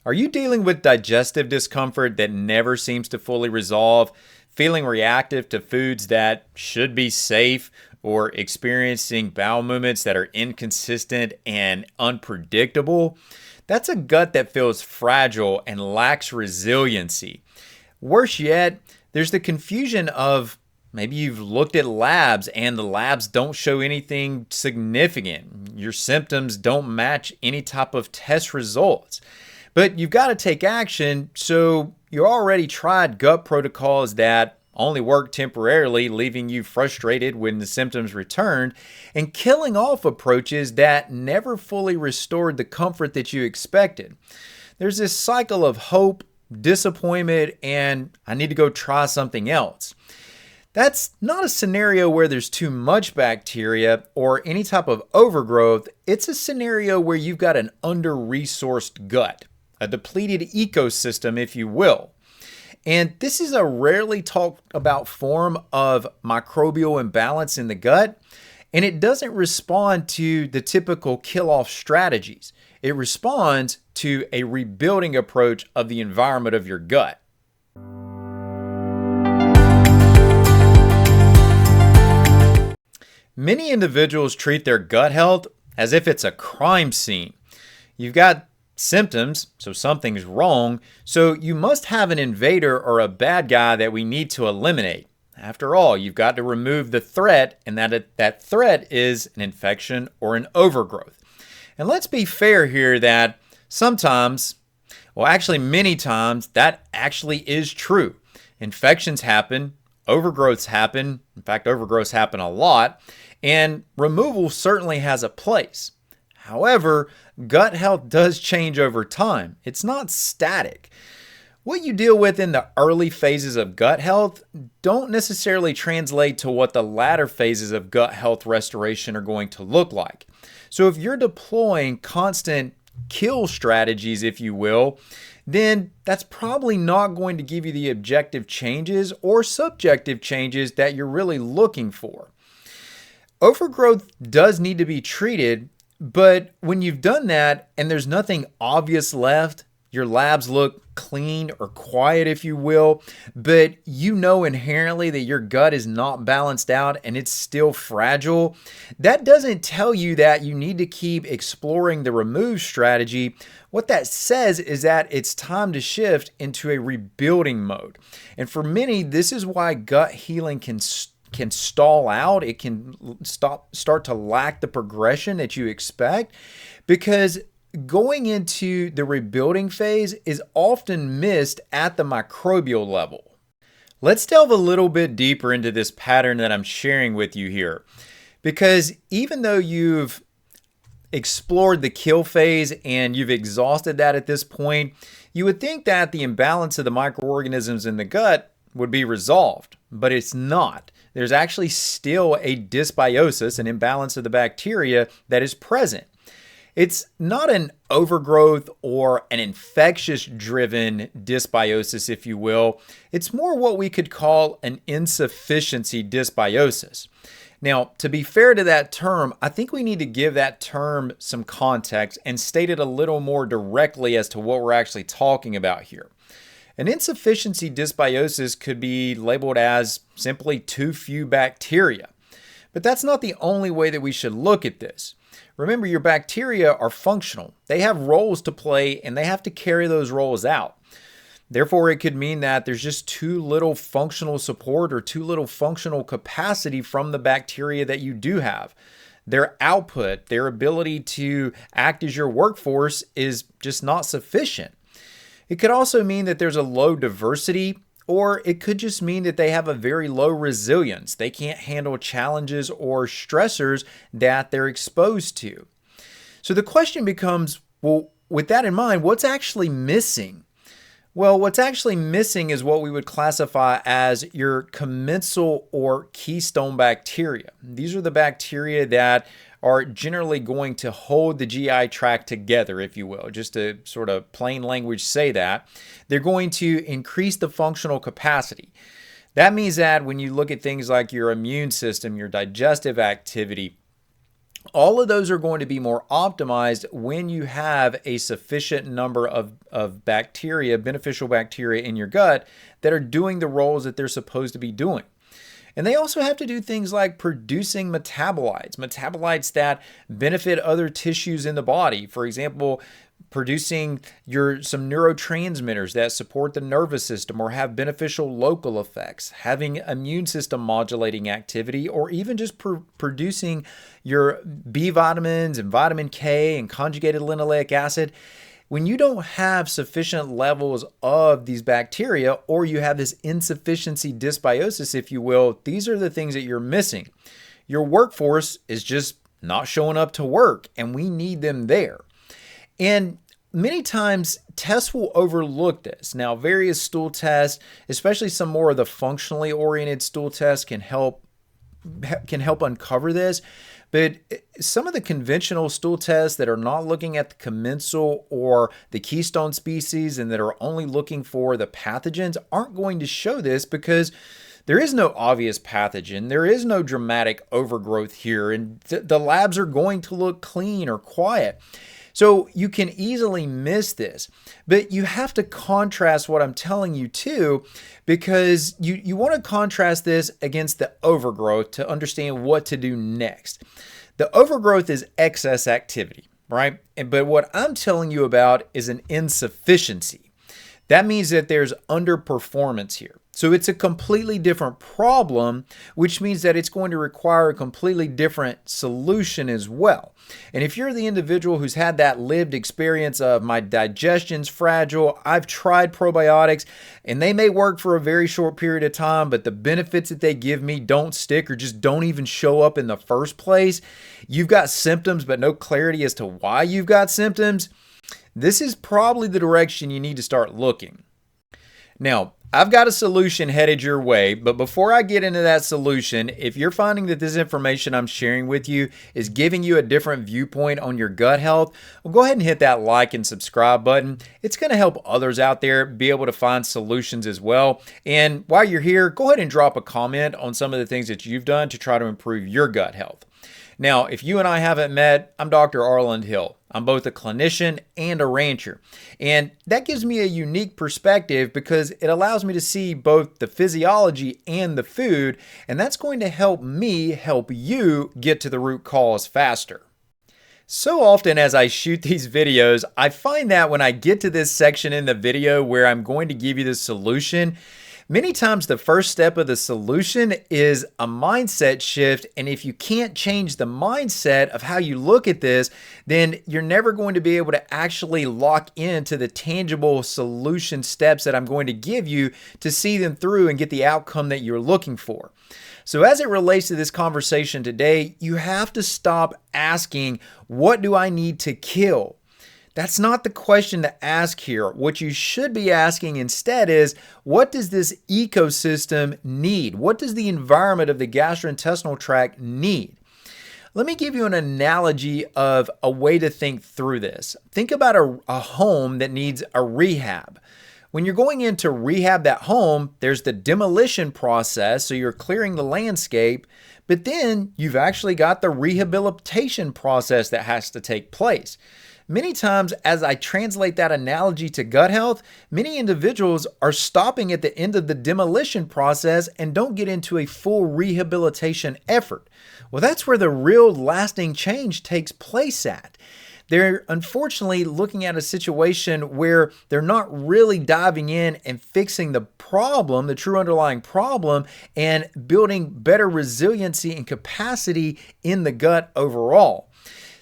Are you dealing with digestive discomfort that never seems to fully resolve, feeling reactive to foods that should be safe, or experiencing bowel movements that are inconsistent and unpredictable? That's a gut that feels fragile and lacks resiliency. Worse yet, there's the confusion of maybe you've looked at labs and the labs don't show anything significant. Your symptoms don't match any type of test results. But you've got to take action, so you already tried gut protocols that only work temporarily, leaving you frustrated when the symptoms returned, and killing off approaches that never fully restored the comfort that you expected. There's this cycle of hope, disappointment, and I need to go try something else. That's not a scenario where there's too much bacteria or any type of overgrowth. It's a scenario where you've got an under-resourced gut, a depleted ecosystem, if you will. And this is a rarely talked about form of microbial imbalance in the gut, and it doesn't respond to the typical kill-off strategies. It responds to a rebuilding approach of the environment of your gut. Many individuals treat their gut health as if it's a crime scene. You've got symptoms, so something's wrong, so you must have an invader or a bad guy that we need to eliminate. After all, you've got to remove the threat, and that threat is an infection or an overgrowth. And let's be fair here that sometimes, well, actually many times, that actually is true. Infections happen, overgrowths happen, in fact, overgrowths happen a lot, and removal certainly has a place. However, gut health does change over time. It's not static. What you deal with in the early phases of gut health don't necessarily translate to what the latter phases of gut health restoration are going to look like. So if you're deploying constant kill strategies, if you will, then that's probably not going to give you the objective changes or subjective changes that you're really looking for. Overgrowth does need to be treated, but when you've done that and there's nothing obvious left, your labs look clean or quiet, if you will, but you know inherently that your gut is not balanced out and it's still fragile, that doesn't tell you that you need to keep exploring the remove strategy. What that says is that it's time to shift into a rebuilding mode. And for many, this is why gut healing can stall out. It can start to lack the progression that you expect, because going into the rebuilding phase is often missed at the microbial level. Let's delve a little bit deeper into this pattern that I'm sharing with you here, because even though you've explored the kill phase and you've exhausted that at this point, you would think that the imbalance of the microorganisms in the gut would be resolved, but it's not. There's actually still a dysbiosis, an imbalance of the bacteria that is present. It's not an overgrowth or an infectious-driven dysbiosis, if you will. It's more what we could call an insufficiency dysbiosis. Now, to be fair to that term, I think we need to give that term some context and state it a little more directly as to what we're actually talking about here. An insufficiency dysbiosis could be labeled as simply too few bacteria. But that's not the only way that we should look at this. Remember, your bacteria are functional. They have roles to play and they have to carry those roles out. Therefore, it could mean that there's just too little functional support or too little functional capacity from the bacteria that you do have. Their output, their ability to act as your workforce is just not sufficient. It could also mean that there's a low diversity, or it could just mean that they have a very low resilience. They can't handle challenges or stressors that they're exposed to. So the question becomes, well, with that in mind, what's actually missing? Well, what's actually missing is what we would classify as your commensal or keystone bacteria. These are the bacteria that are generally going to hold the GI tract together, if you will, just to sort of plain language say that. They're going to increase the functional capacity. That means that when you look at things like your immune system, your digestive activity, All of those are going to be more optimized when you have a sufficient number of bacteria, beneficial bacteria in your gut that are doing the roles that they're supposed to be doing. And they also have to do things like producing metabolites that benefit other tissues in the body. For example, producing some neurotransmitters that support the nervous system or have beneficial local effects, having immune system modulating activity, or even just producing your B vitamins and vitamin K and conjugated linoleic acid. When you don't have sufficient levels of these bacteria, or you have this insufficiency dysbiosis, if you will, these are the things that you're missing. Your workforce is just not showing up to work, and we need them there. And many times tests will overlook this. Now, various stool tests, especially some more of the functionally oriented stool tests, can help uncover this. But some of the conventional stool tests that are not looking at the commensal or the keystone species and that are only looking for the pathogens aren't going to show this, because there is no obvious pathogen. There is no dramatic overgrowth here, and the labs are going to look clean or quiet. So you can easily miss this, but you have to contrast what I'm telling you too, because you want to contrast this against the overgrowth to understand what to do next. The overgrowth is excess activity, right? But what I'm telling you about is an insufficiency. That means that there's underperformance here. So it's a completely different problem, which means that it's going to require a completely different solution as well. And if you're the individual who's had that lived experience of my digestion's fragile, I've tried probiotics and they may work for a very short period of time, but the benefits that they give me don't stick or just don't even show up in the first place. You've got symptoms, but no clarity as to why you've got symptoms. This is probably the direction you need to start looking. Now, I've got a solution headed your way, but before I get into that solution, if you're finding that this information I'm sharing with you is giving you a different viewpoint on your gut health, well, go ahead and hit that like and subscribe button. It's going to help others out there be able to find solutions as well. And while you're here, go ahead and drop a comment on some of the things that you've done to try to improve your gut health. Now, if you and I haven't met, I'm Dr. Arland Hill. I'm both a clinician and a rancher. And that gives me a unique perspective because it allows me to see both the physiology and the food, and that's going to help me help you get to the root cause faster. So often as I shoot these videos, I find that when I get to this section in the video where I'm going to give you the solution, many times the first step of the solution is a mindset shift, and if you can't change the mindset of how you look at this, then you're never going to be able to actually lock into the tangible solution steps that I'm going to give you to see them through and get the outcome that you're looking for. So as it relates to this conversation today, you have to stop asking, what do I need to kill? That's not the question to ask here. What you should be asking instead is, what does this ecosystem need? What does the environment of the gastrointestinal tract need? Let me give you an analogy of a way to think through this. Think about a home that needs a rehab. When you're going in to rehab that home, there's the demolition process, so you're clearing the landscape, but then you've actually got the rehabilitation process that has to take place. Many times, as I translate that analogy to gut health, many individuals are stopping at the end of the demolition process and don't get into a full rehabilitation effort. Well, that's where the real lasting change takes place at. They're unfortunately looking at a situation where they're not really diving in and fixing the problem, the true underlying problem, and building better resiliency and capacity in the gut overall.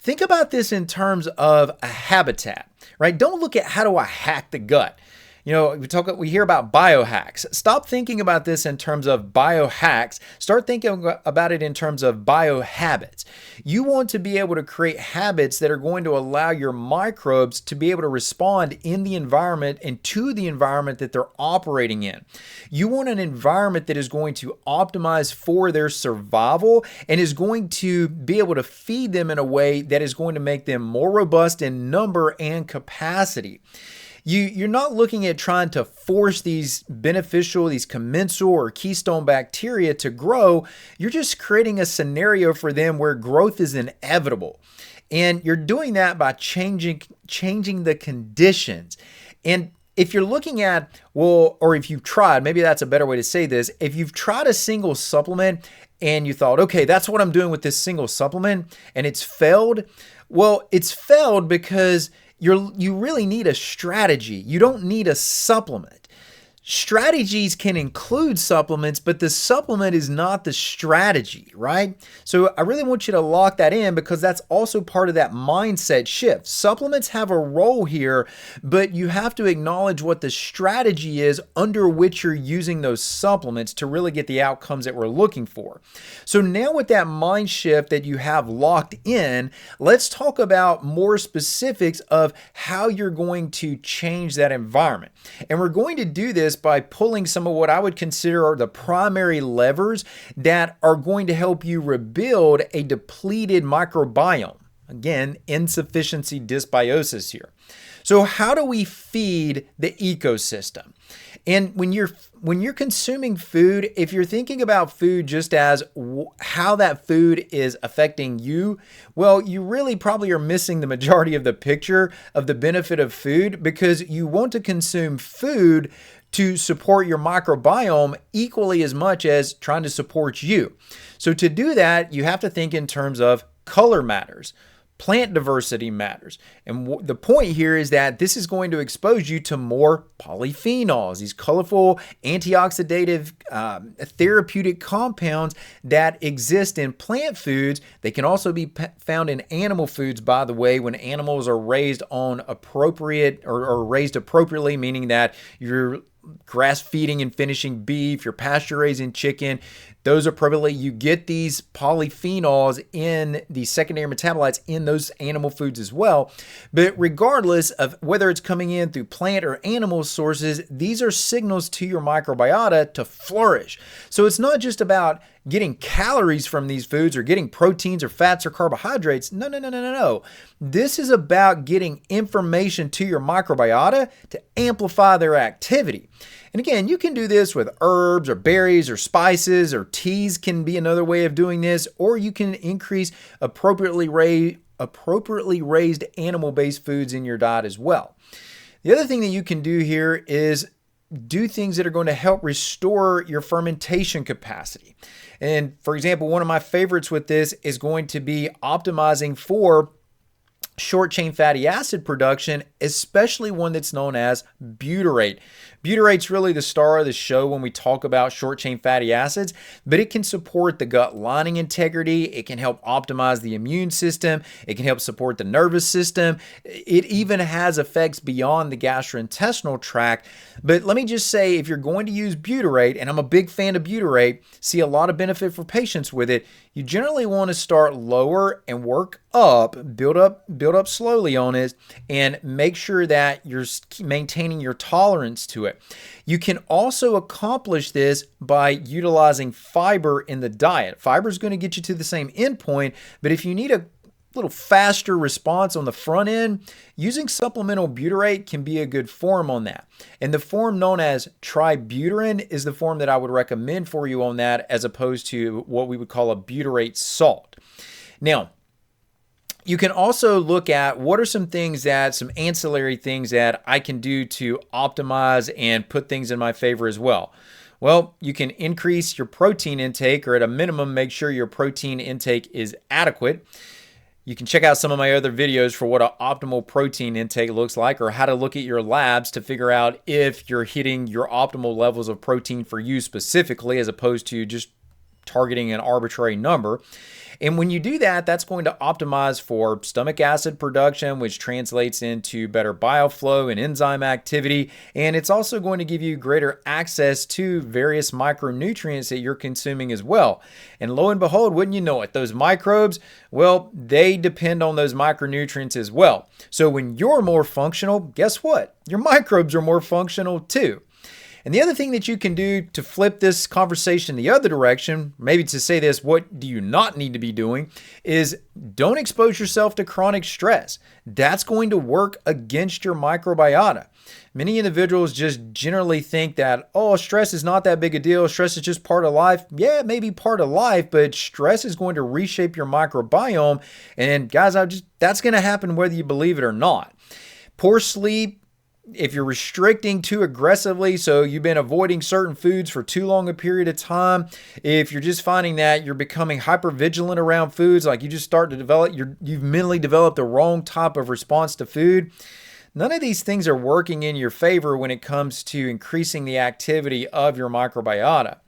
Think about this in terms of a habitat, right? Don't look at how do I hack the gut. You know, we hear about biohacks. Stop thinking about this in terms of biohacks. Start thinking about it in terms of biohabits. You want to be able to create habits that are going to allow your microbes to be able to respond in the environment and to the environment that they're operating in. You want an environment that is going to optimize for their survival and is going to be able to feed them in a way that is going to make them more robust in number and capacity. You're not looking at trying to force these beneficial, these commensal or keystone bacteria to grow. You're just creating a scenario for them where growth is inevitable. And you're doing that by changing the conditions. And if you're looking at, well, or if you've tried, maybe that's a better way to say this, if you've tried a single supplement and you thought, okay, that's what I'm doing with this single supplement, and it's failed, well, it's failed because you really need a strategy. You don't need a supplement. Strategies can include supplements, but the supplement is not the strategy, right? So I really want you to lock that in, because that's also part of that mindset shift. Supplements have a role here, but you have to acknowledge what the strategy is under which you're using those supplements to really get the outcomes that we're looking for. So now with that mind shift that you have locked in, let's talk about more specifics of how you're going to change that environment. And we're going to do this by pulling some of what I would consider are the primary levers that are going to help you rebuild a depleted microbiome. Again, insufficiency dysbiosis here. So how do we feed the ecosystem? And when you're consuming food, if you're thinking about food just as how that food is affecting you, well, you really probably are missing the majority of the picture of the benefit of food, because you want to consume food to support your microbiome equally as much as trying to support you. So to do that, you have to think in terms of color matters. Plant diversity matters. And the point here is that this is going to expose you to more polyphenols, these colorful antioxidative therapeutic compounds that exist in plant foods. They can also be found in animal foods, by the way, when animals are raised on appropriate or raised appropriately, meaning that you're grass feeding and finishing beef, you're pasture raising chicken. Those are probably, you get these polyphenols in the secondary metabolites in those animal foods as well. But regardless of whether it's coming in through plant or animal sources, these are signals to your microbiota to flourish. So it's not just about getting calories from these foods or getting proteins or fats or carbohydrates. No. This is about getting information to your microbiota to amplify their activity. And again, you can do this with herbs or berries or spices, or teas can be another way of doing this, or you can increase appropriately raised animal-based foods in your diet as well. The other thing that you can do here is do things that are going to help restore your fermentation capacity. And for example, one of my favorites with this is going to be optimizing for short-chain fatty acid production, especially one that's known as butyrate. Butyrate's really the star of the show when we talk about short-chain fatty acids, but it can support the gut lining integrity. It can help optimize the immune system. It can help support the nervous system. It even has effects beyond the gastrointestinal tract. But let me just say, if you're going to use butyrate, and I'm a big fan of butyrate, see a lot of benefit for patients with it, you generally want to start lower and work up, build up slowly on it, and make sure that you're maintaining your tolerance to it. You can also accomplish this by utilizing fiber in the diet. Fiber is going to get you to the same endpoint, but if you need a little faster response on the front end, using supplemental butyrate can be a good form on that. And the form known as tributyrin is the form that I would recommend for you on that, as opposed to what we would call a butyrate salt. Now, you can also look at what are some ancillary things that I can do to optimize and put things in my favor as well. Well, you can increase your protein intake, or at a minimum, make sure your protein intake is adequate. You can check out some of my other videos for what an optimal protein intake looks like, or how to look at your labs to figure out if you're hitting your optimal levels of protein for you specifically, as opposed to just targeting an arbitrary number. And when you do that, that's going to optimize for stomach acid production, which translates into better bile flow and enzyme activity. And it's also going to give you greater access to various micronutrients that you're consuming as well. And lo and behold, wouldn't you know it, those microbes, well, they depend on those micronutrients as well. So when you're more functional, guess what? Your microbes are more functional too. And the other thing that you can do to flip this conversation the other direction, maybe to say this, what do you not need to be doing, is don't expose yourself to chronic stress. That's going to work against your microbiota. Many individuals just generally think that, oh, stress is not that big a deal. Stress is just part of life. Yeah, it may be part of life, but stress is going to reshape your microbiome. And guys, that's going to happen whether you believe it or not. Poor sleep, if you're restricting too aggressively, so you've been avoiding certain foods for too long a period of time, if you're just finding that you're becoming hypervigilant around foods, like you just start to develop, you've mentally developed the wrong type of response to food, none of these things are working in your favor when it comes to increasing the activity of your microbiota.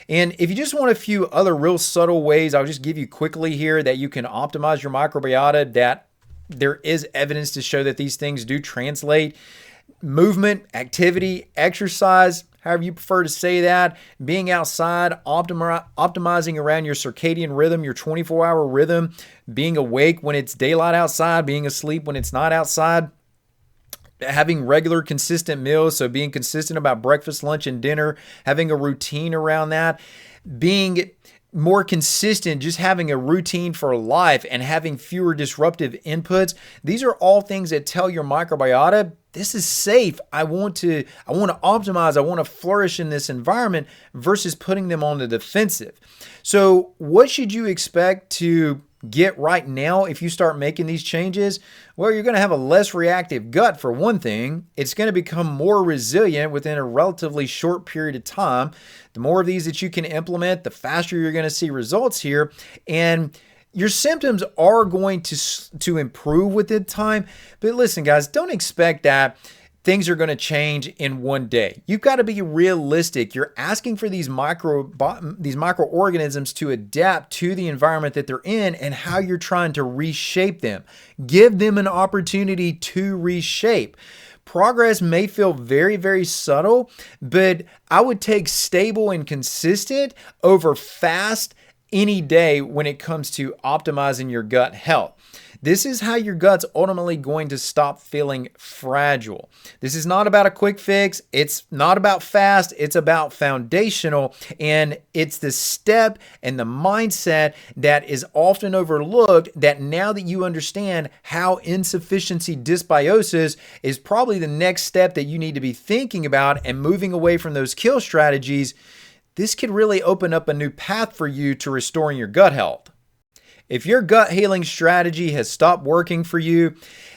And if you just want a few other real subtle ways, I'll just give you quickly here that you can optimize your microbiota, that there is evidence to show that these things do translate. Movement, activity, exercise, however you prefer to say that, being outside, optimizing around your circadian rhythm, your 24-hour rhythm, being awake when it's daylight outside, being asleep when it's not outside, having regular, consistent meals, so being consistent about breakfast, lunch, and dinner, having a routine around that, being more consistent, just having a routine for life and having fewer disruptive inputs. These are all things that tell your microbiota, this is safe. I want to optimize. I want to flourish in this environment versus putting them on the defensive. So what should you expect to get right now if you start making these changes? Well, you're going to have a less reactive gut for one thing. It's going to become more resilient within a relatively short period of time. The more of these that you can implement, the faster you're going to see results here. And your symptoms are going to improve with the time. But listen, guys, don't expect that things are going to change in one day. You've got to be realistic. You're asking for these microorganisms to adapt to the environment that they're in and how you're trying to reshape them. Give them an opportunity to reshape. Progress may feel very, very subtle, but I would take stable and consistent over fast any day when it comes to optimizing your gut health. This is how your gut's ultimately going to stop feeling fragile. This is not about a quick fix. It's not about fast. It's about foundational. And it's the step and the mindset that is often overlooked, that now that you understand how insufficiency dysbiosis is probably the next step that you need to be thinking about and moving away from those kill strategies, this could really open up a new path for you to restoring your gut health. If your gut healing strategy has stopped working for you,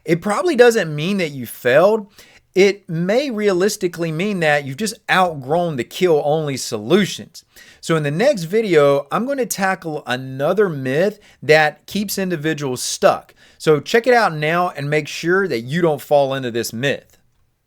it probably doesn't mean that you failed. It may realistically mean that you've just outgrown the kill-only solutions. So in the next video, I'm going to tackle another myth that keeps individuals stuck. So check it out now and make sure that you don't fall into this myth.